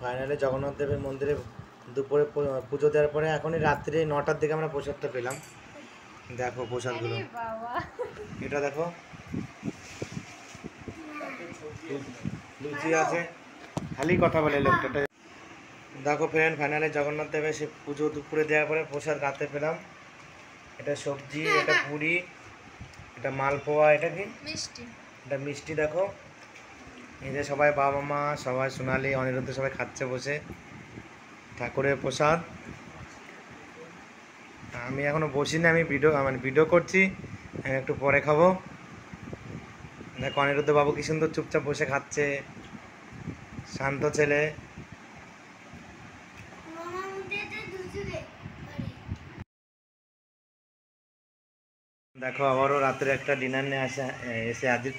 Finally Jagannath দেবের মন্দিরে দুপুরে পুজো দেওয়ার পরে এখনই রাত্রি 9টার দিকে আমরা প্রসাদটা পেলাম। দেখো প্রসাদগুলো, এটা দেখো লুচি আছে, খালি কথা বলে লোকটা। দেখো ফ্রেন্ড, ফাইনালি জগন্নাথ দেবের সে পুজো দুপুরে দেওয়ার পরে প্রসাদ রাতে পেলাম। এটা সবজি, এটা পুরি, এটা মালপোয়া, এটা কি মিষ্টি, এটা মিষ্টি। দেখো এই যে সবাই বাবা মা সবাই, সোনালি অনিরুদ্ধ সবাই খাচ্ছে বসে ঠাকুরের প্রসাদ। আমি এখনো বসিনি, আমি ভিডিও করছি, আমি একটু পরে খাবো। দেখো অনিরুদ্ধ বাবু কি সুন্দর চুপচাপ বসে খাচ্ছে, শান্ত ছেলে। দেখো আবারও রাত্রে একটা ডিনার নিয়ে এসে হাজির